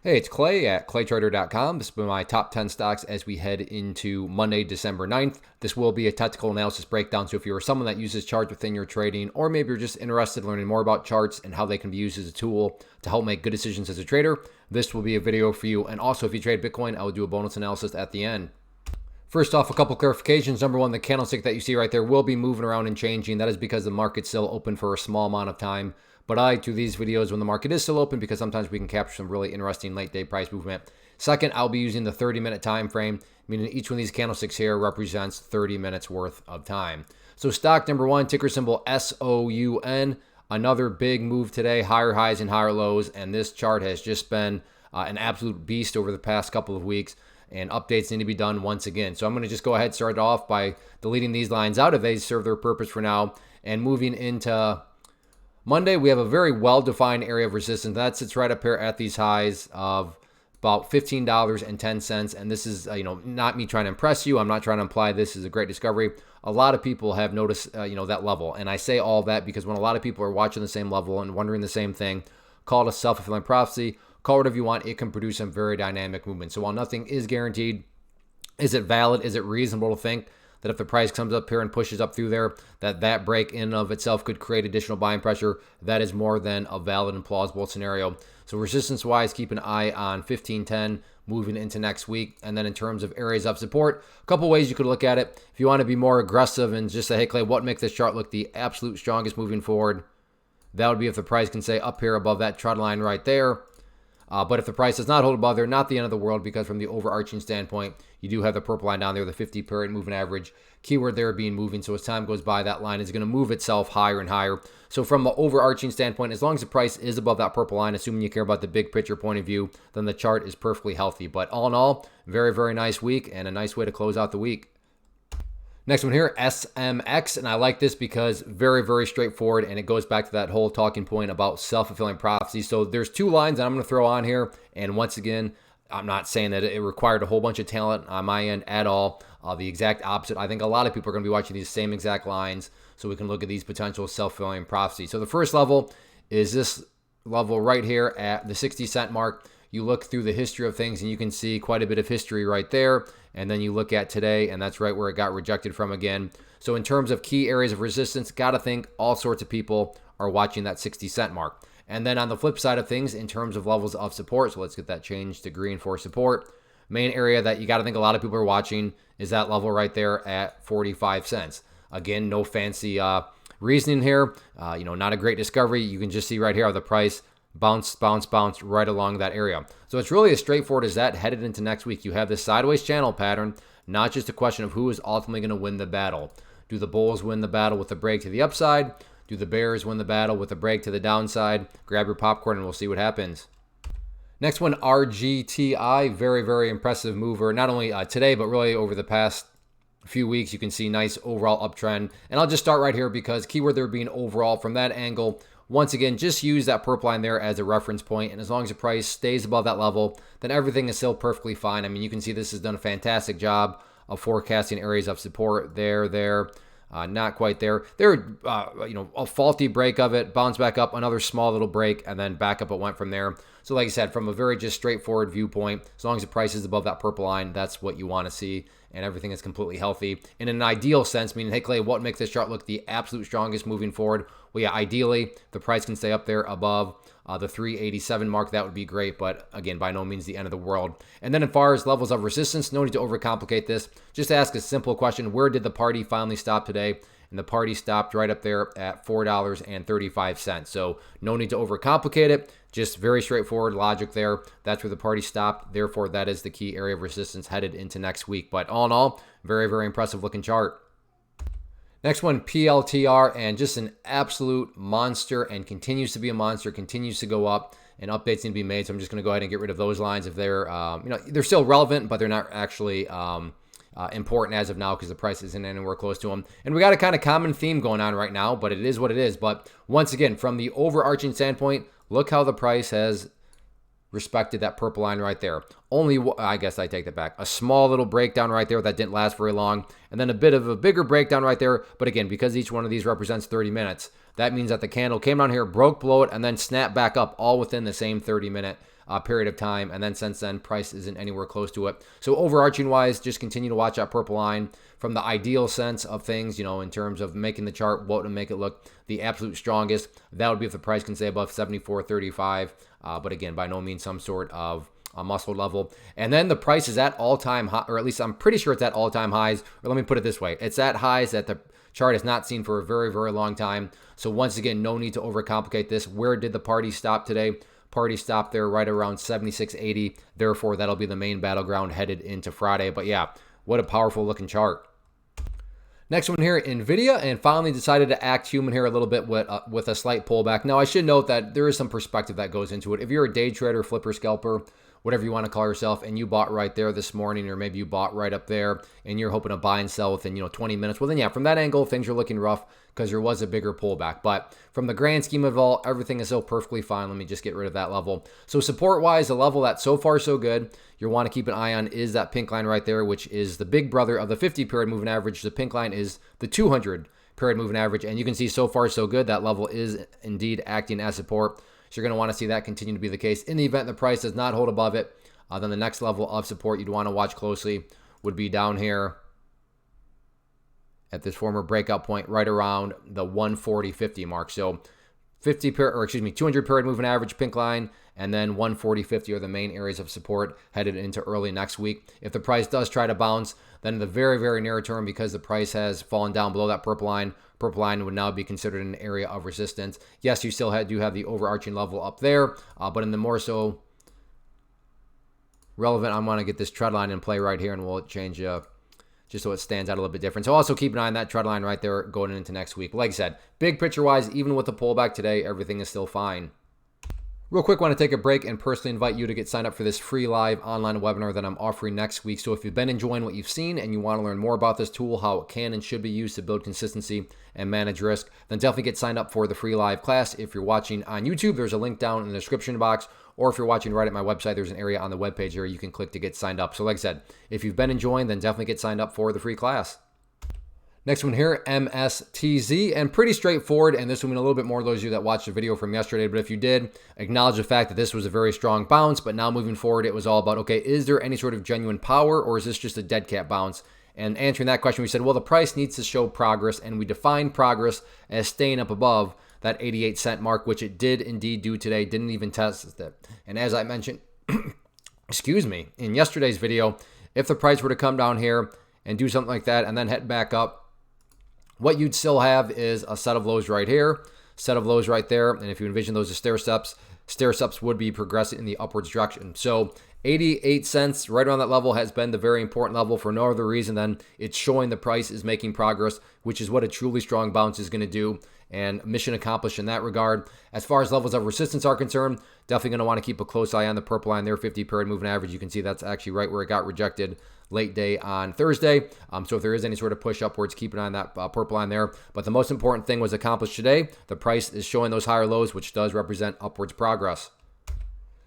Hey, it's Clay at claytrader.com. This will be my top 10 stocks as we head into Monday, December 9th. This will be a technical analysis breakdown. So if you're someone that uses charts within your trading, or maybe you're just interested in learning more about charts and how they can be used as a tool to help make good decisions as a trader, this will be a video for you. And also, if you trade Bitcoin, I will do a bonus analysis at the end. First off, a couple clarifications. Number one, the candlestick that you see right there will be moving around and changing. That is because the market's still open for a small amount of time. But I do these videos when the market is still open because sometimes we can capture some really interesting late day price movement. Second, I'll be using the 30-minute time frame, meaning each one of these candlesticks here represents 30 minutes worth of time. So stock number one, ticker symbol SOUN. Another big move today, higher highs and higher lows. And this chart has just been an absolute beast over the past couple of weeks. And updates need to be done once again. So I'm going to just go ahead and start off by deleting these lines out if they serve their purpose for now. And moving into Monday, we have a very well-defined area of resistance. That sits right up here at these highs of about $15.10. And this is, not me trying to impress you. I'm not trying to imply this is a great discovery. A lot of people have noticed, that level. And I say all that because when a lot of people are watching the same level and wondering the same thing, call it a self-fulfilling prophecy. Call it whatever you want. It can produce some very dynamic movement. So while nothing is guaranteed, is it valid? Is it reasonable to think that if the price comes up here and pushes up through there, that break in and of itself could create additional buying pressure? That is more than a valid and plausible scenario. So resistance-wise, keep an eye on 1510 moving into next week. And then in terms of areas of support, a couple ways you could look at it. If you want to be more aggressive and just say, hey, Clay, what makes this chart look the absolute strongest moving forward? That would be if the price can stay up here above that trend line right there. But if the price does not hold above there, not the end of the world, because from the overarching standpoint, you do have the purple line down there, the 50-period moving average. Keyword there being moving. So as time goes by, that line is going to move itself higher and higher. So from the overarching standpoint, as long as the price is above that purple line, assuming you care about the big picture point of view, then the chart is perfectly healthy. But all in all, very, very nice week and a nice way to close out the week. Next one here, SMX, and I like this because very, very straightforward, and it goes back to that whole talking point about self-fulfilling prophecy. So there's two lines that I'm going to throw on here, and once again, I'm not saying that it required a whole bunch of talent on my end at all. The exact opposite. I think a lot of people are going to be watching these same exact lines, so we can look at these potential self-fulfilling prophecies. So the first level is this level right here at the 60-cent mark. You look through the history of things and you can see quite a bit of history right there. And then you look at today and that's right where it got rejected from again. So in terms of key areas of resistance, got to think all sorts of people are watching that 60-cent mark. And then on the flip side of things, in terms of levels of support, so let's get that changed to green for support. Main area that you got to think a lot of people are watching is that level right there at 45 cents. Again, no fancy reasoning here. Not a great discovery. You can just see right here how the price bounce right along that area. So it's really as straightforward as that. Headed into next week, you have this sideways channel pattern, not just a question of who is ultimately going to win the battle. Do the bulls win the battle with a break to the upside? Do the bears win the battle with a break to the downside? Grab your popcorn and we'll see what happens. Next one, RGTI, very, very impressive mover. Not only today, but really over the past few weeks, you can see nice overall uptrend. And I'll just start right here because keyword there being overall from that angle. Once again, just use that purple line there as a reference point, and as long as the price stays above that level, then everything is still perfectly fine. I mean, you can see this has done a fantastic job of forecasting areas of support there, not quite there. A faulty break of it, bounce back up, another small little break, and then back up it went from there. So like I said, from a very just straightforward viewpoint, as long as the price is above that purple line, that's what you want to see, and everything is completely healthy. In an ideal sense, meaning, hey, Clay, what makes this chart look the absolute strongest moving forward? Well, yeah, ideally, the price can stay up there above the 387 mark. That would be great, but again, by no means the end of the world. And then as far as levels of resistance, no need to overcomplicate this. Just ask a simple question. Where did the party finally stop today? And the party stopped right up there at $4.35. So no need to overcomplicate it. Just very straightforward logic there. That's where the party stopped. Therefore, that is the key area of resistance headed into next week. But all in all, very, very impressive looking chart. Next one, PLTR, and just an absolute monster, and continues to be a monster, continues to go up, and updates need to be made. So I'm just going to go ahead and get rid of those lines if they're, they're still relevant, but they're not actually important as of now because the price isn't anywhere close to them. And we got a kind of common theme going on right now, but it is what it is. But once again, from the overarching standpoint, look how the price has respected that purple line right there. Only, I guess I take that back, a small little breakdown right there that didn't last very long, and then a bit of a bigger breakdown right there. But again, because each one of these represents 30 minutes, that means that the candle came down here, broke below it, and then snapped back up all within the same 30-minute period of time. And then since then, price isn't anywhere close to it. So overarching wise, just continue to watch that purple line from the ideal sense of things, in terms of making the chart, what would make it look the absolute strongest. That would be if the price can stay above 74.35. But again, by no means some sort of a muscle level. And then the price is at all-time high, or at least I'm pretty sure it's at all-time highs. Or let me put it this way. It's at highs that the chart has not seen for a very, very long time. So once again, no need to overcomplicate this. Where did the party stop today? Party stopped there right around 76.80. Therefore, that'll be the main battleground headed into Friday. But yeah, what a powerful looking chart. Next one here, NVIDIA, and finally decided to act human here a little bit with a slight pullback. Now, I should note that there is some perspective that goes into it. If you're a day trader, flipper, scalper, whatever you want to call yourself, and you bought right there this morning, or maybe you bought right up there, and you're hoping to buy and sell within 20 minutes, well then yeah, from that angle, things are looking rough because there was a bigger pullback. But from the grand scheme of all, everything is still perfectly fine. Let me just get rid of that level. So support-wise, the level that's so far so good, you want to keep an eye on is that pink line right there, which is the big brother of the 50-period moving average. The pink line is the 200-period moving average, and you can see so far so good. That level is indeed acting as support. So you're going to want to see that continue to be the case. In the event the price does not hold above it, then the next level of support you'd want to watch closely would be down here at this former breakout point right around the 140.50 mark. So 200 period moving average, pink line, and then 140.50 are the main areas of support headed into early next week. If the price does try to bounce, then in the very, very near term, because the price has fallen down below that purple line would now be considered an area of resistance. Yes, you still do have the overarching level up there, but in the more so relevant, I want to get this trend line in play right here, and we'll change just so it stands out a little bit different. So also keep an eye on that trend line right there going into next week. Like I said, big picture wise, even with the pullback today, everything is still fine. Real quick, want to take a break and personally invite you to get signed up for this free live online webinar that I'm offering next week. So if you've been enjoying what you've seen and you want to learn more about this tool, how it can and should be used to build consistency and manage risk, then definitely get signed up for the free live class. If you're watching on YouTube, there's a link down in the description box, or if you're watching right at my website, there's an area on the webpage here you can click to get signed up. So like I said, if you've been enjoying, then definitely get signed up for the free class. Next one here, MSTZ, and pretty straightforward, and this will mean a little bit more to those of you that watched the video from yesterday, but if you did, acknowledge the fact that this was a very strong bounce, but now moving forward, it was all about, okay, is there any sort of genuine power, or is this just a dead cat bounce? And answering that question, we said, well, the price needs to show progress, and we define progress as staying up above that 88-cent mark, which it did indeed do today, didn't even test it. And as I mentioned, excuse me, in yesterday's video, if the price were to come down here and do something like that and then head back up, what you'd still have is a set of lows right here, set of lows right there, and if you envision those as stair steps would be progressing in the upwards direction. So 88 cents, right around that level, has been the very important level for no other reason than it's showing the price is making progress, which is what a truly strong bounce is going to do, and mission accomplished in that regard. As far as levels of resistance are concerned, definitely going to want to keep a close eye on the purple line there, 50-period moving average. You can see that's actually right where it got rejected late day on Thursday. So if there is any sort of push upwards, keep an eye on that purple line there. But the most important thing was accomplished today. The price is showing those higher lows, which does represent upwards progress.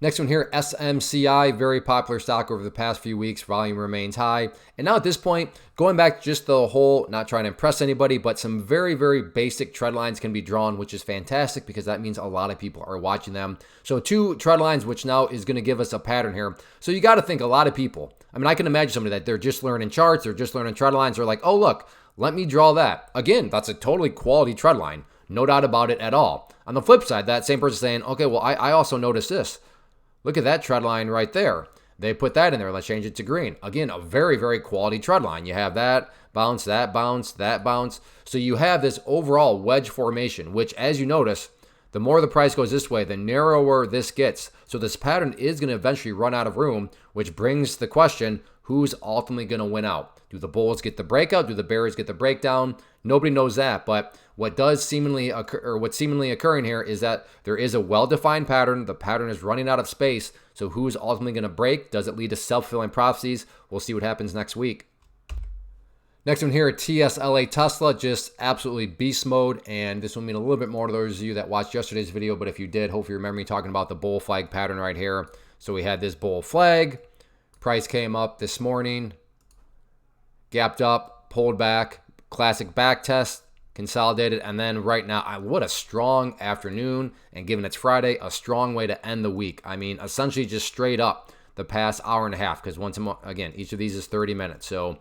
Next one here, SMCI, very popular stock over the past few weeks. Volume remains high. And now at this point, going back to just the whole, not trying to impress anybody, but some very, very basic trend lines can be drawn, which is fantastic because that means a lot of people are watching them. So 2 trend lines, which now is going to give us a pattern here. So you got to think a lot of people, I mean, I can imagine somebody that they're just learning charts, they're just learning trend lines. They're like, oh, look, let me draw that. Again, that's a totally quality trend line. No doubt about it at all. On the flip side, that same person saying, okay, well, I also noticed this. Look at that trend line right there. They put that in there. Let's change it to green. Again, a very, very quality trend line. You have that bounce, that bounce, that bounce. So you have this overall wedge formation, which, as you notice, the more the price goes this way, the narrower this gets. So this pattern is going to eventually run out of room, which brings the question, who's ultimately going to win out? Do the bulls get the breakout? Do the bears get the breakdown? Nobody knows that, but what does seemingly occur, or what's seemingly occurring here, is that there is a well-defined pattern. The pattern is running out of space. So who's ultimately going to break? Does it lead to self-fulfilling prophecies? We'll see what happens next week. Next one here, TSLA Tesla, just absolutely beast mode. And this will mean a little bit more to those of you that watched yesterday's video. But if you did, hopefully you remember me talking about the bull flag pattern right here. So we had this bull flag. Price came up this morning, gapped up, pulled back, classic back test, consolidated, and then right now, what a strong afternoon, and given it's Friday, a strong way to end the week. I mean, essentially just straight up the past hour and a half, because again, each of these is 30 minutes. So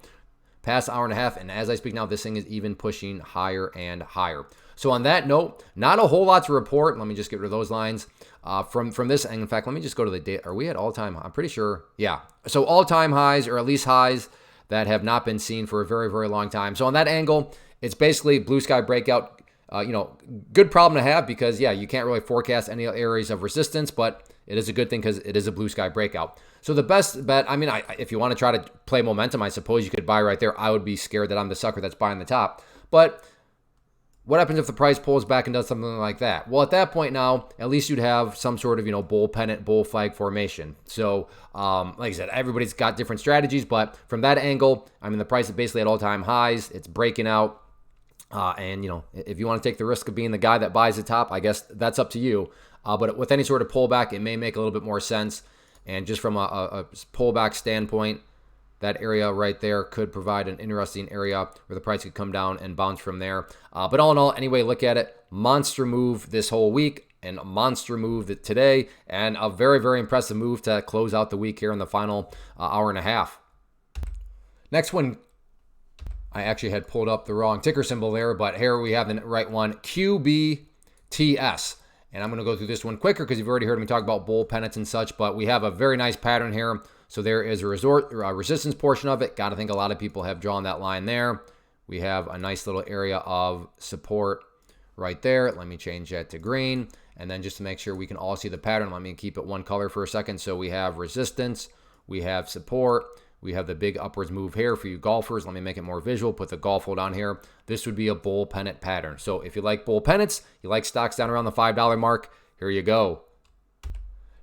past hour and a half, and as I speak now, this thing is even pushing higher and higher. So on that note, not a whole lot to report. Let me just get rid of those lines from this. And in fact, let me just go to the date. Are we at all-time? I'm pretty sure. Yeah. So all-time highs, or at least highs that have not been seen for a very, very long time. So on that angle, it's basically blue sky breakout. Good problem to have because, yeah, you can't really forecast any areas of resistance, but it is a good thing because it is a blue sky breakout. So the best bet, I mean, if you want to try to play momentum, I suppose you could buy right there. I would be scared that I'm the sucker that's buying the top. But what happens if the price pulls back and does something like that? Well, at that point now, at least you'd have some sort of, bull pennant, bull flag formation. So, like I said, everybody's got different strategies, but from that angle, I mean, the price is basically at all-time highs. It's breaking out. And, if you want to take the risk of being the guy that buys the top, I guess that's up to you. But with any sort of pullback, it may make a little bit more sense. And just from a pullback standpoint, that area right there could provide an interesting area where the price could come down and bounce from there. But all in all, anyway, look at it. Monster move this whole week and a monster move today and a very, very impressive move to close out the week here in the final hour and a half. Next one, I actually had pulled up the wrong ticker symbol there, but here we have the right one, QBTS. And I'm going to go through this one quicker because you've already heard me talk about bull pennants and such, but we have a very nice pattern here. So there is a resistance portion of it. Got to think a lot of people have drawn that line there. We have a nice little area of support right there. Let me change that to green. And then just to make sure we can all see the pattern, let me keep it one color for a second. So we have resistance, we have support, we have the big upwards move here for you golfers. Let me make it more visual, put the golf hole down here. This would be a bull pennant pattern. So if you like bull pennants, you like stocks down around the $5 mark, here you go.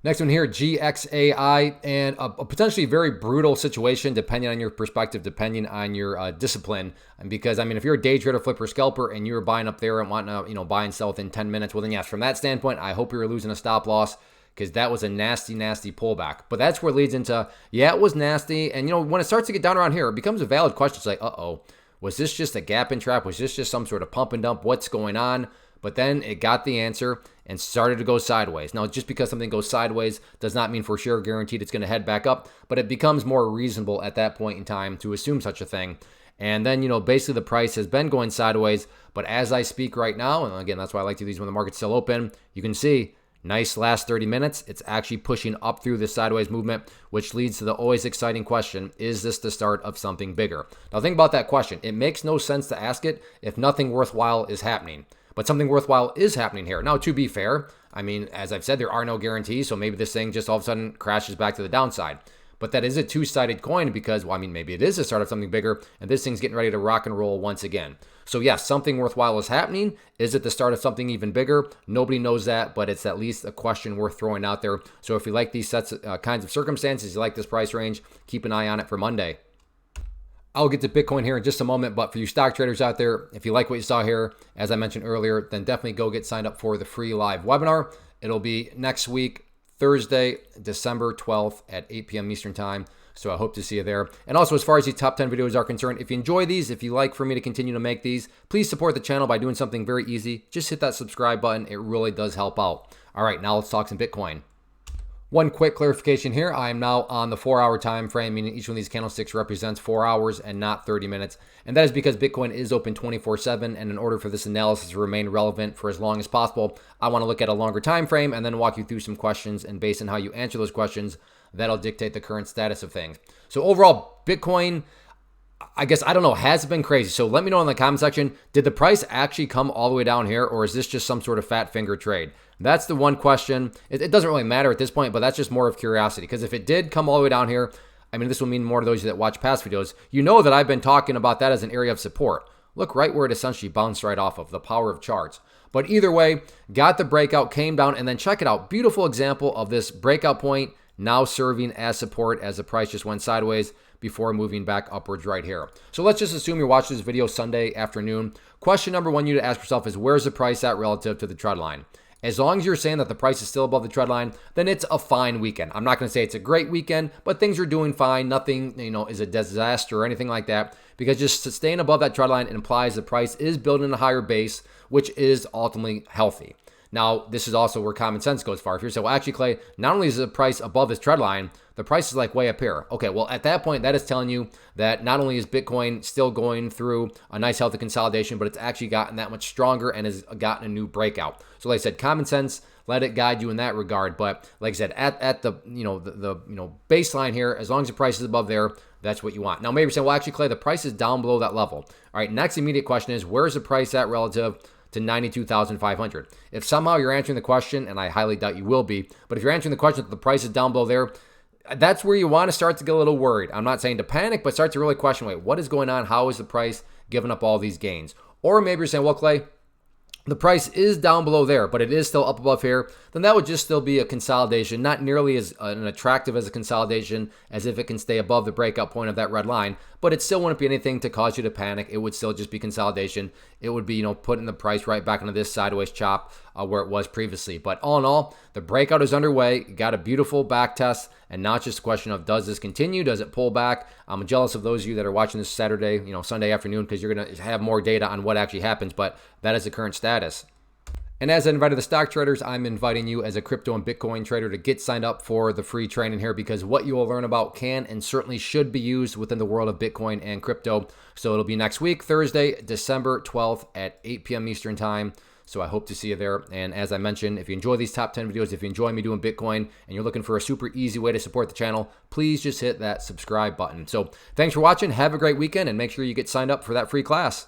Next one here, GXAI, and a potentially very brutal situation depending on your perspective, depending on your discipline. And because, I mean, if you're a day trader, flipper, scalper, and you're buying up there and wanting to, buy and sell within 10 minutes, well then yes, from that standpoint, I hope you're losing a stop loss because that was a nasty, nasty pullback. But that's where it leads into, yeah, it was nasty. And, when it starts to get down around here, it becomes a valid question. It's like, uh-oh, was this just a gap and trap? Was this just some sort of pump and dump? What's going on? But then it got the answer and started to go sideways. Now, just because something goes sideways does not mean for sure guaranteed it's going to head back up, but it becomes more reasonable at that point in time to assume such a thing. And then, basically the price has been going sideways, but as I speak right now, and again, that's why I like to do these when the market's still open, you can see nice last 30 minutes. It's actually pushing up through this sideways movement, which leads to the always exciting question, is this the start of something bigger? Now, think about that question. It makes no sense to ask it if nothing worthwhile is happening. But something worthwhile is happening here. Now, to be fair, I mean, as I've said, there are no guarantees, so maybe this thing just all of a sudden crashes back to the downside. But that is a two-sided coin because, well, I mean, maybe it is the start of something bigger, and this thing's getting ready to rock and roll once again. So yes, something worthwhile is happening. Is it the start of something even bigger? Nobody knows that, but it's at least a question worth throwing out there. So if you like these kinds of circumstances, you like this price range, keep an eye on it for Monday. I'll get to Bitcoin here in just a moment, but for you stock traders out there, if you like what you saw here, as I mentioned earlier, then definitely go get signed up for the free live webinar. It'll be next week, Thursday, December 12th at 8 p.m. Eastern Time. So I hope to see you there. And also, as far as these top 10 videos are concerned, if you enjoy these, if you like for me to continue to make these, please support the channel by doing something very easy. Just hit that subscribe button. It really does help out. All right, now let's talk some Bitcoin. One quick clarification here. I am now on the 4-hour time frame, meaning each one of these candlesticks represents 4 hours and not 30 minutes. And that is because Bitcoin is open 24/7. And in order for this analysis to remain relevant for as long as possible, I want to look at a longer time frame and then walk you through some questions. And based on how you answer those questions, that'll dictate the current status of things. So overall, Bitcoin, I guess, I don't know, has been crazy. So let me know in the comment section, did the price actually come all the way down here, or is this just some sort of fat finger trade? That's the one question. It doesn't really matter at this point, but that's just more of curiosity. Because if it did come all the way down here, I mean, this will mean more to those that watch past videos. You know that I've been talking about that as an area of support. Look right where it essentially bounced right off of, the power of charts. But either way, got the breakout, came down, and then check it out. Beautiful example of this breakout point now serving as support as the price just went sideways before moving back upwards right here. So let's just assume you're watching this video Sunday afternoon. Question number one you need to ask yourself is, where's the price at relative to the trend line? As long as you're saying that the price is still above the trend line, then it's a fine weekend. I'm not going to say it's a great weekend, but things are doing fine. Nothing, is a disaster or anything like that, because just staying above that trend line implies the price is building a higher base, which is ultimately healthy. Now, this is also where common sense goes far. If you say, well, actually, Clay, not only is the price above this trend line, the price is like way up here. Okay, well, at that point, that is telling you that not only is Bitcoin still going through a nice healthy consolidation, but it's actually gotten that much stronger and has gotten a new breakout. So like I said, common sense, let it guide you in that regard. But like I said, at the baseline here, as long as the price is above there, that's what you want. Now, maybe you're saying, well, actually, Clay, the price is down below that level. All right, next immediate question is, where's the price at relative to 92,500? If somehow you're answering the question, and I highly doubt you will be, but if you're answering the question that the price is down below there, that's where you want to start to get a little worried. I'm not saying to panic, but start to really question, wait, what is going on? How is the price giving up all these gains? Or maybe you're saying, well, Clay, the price is down below there, but it is still up above here, then that would just still be a consolidation, not nearly as attractive as a consolidation as if it can stay above the breakout point of that red line, but it still wouldn't be anything to cause you to panic. It would still just be consolidation. It would be, putting the price right back into this sideways chop where it was previously. But all in all, the breakout is underway. You got a beautiful back test, and now it's just a question of, does this continue? Does it pull back? I'm jealous of those of you that are watching this Saturday, Sunday afternoon, because you're going to have more data on what actually happens, but that is the current status. And as I invited the stock traders, I'm inviting you as a crypto and Bitcoin trader to get signed up for the free training here, because what you will learn about can and certainly should be used within the world of Bitcoin and crypto. So it'll be next week, Thursday, December 12th at 8 p.m. Eastern time. So I hope to see you there. And as I mentioned, if you enjoy these top 10 videos, if you enjoy me doing Bitcoin and you're looking for a super easy way to support the channel, please just hit that subscribe button. So thanks for watching. Have a great weekend, and make sure you get signed up for that free class.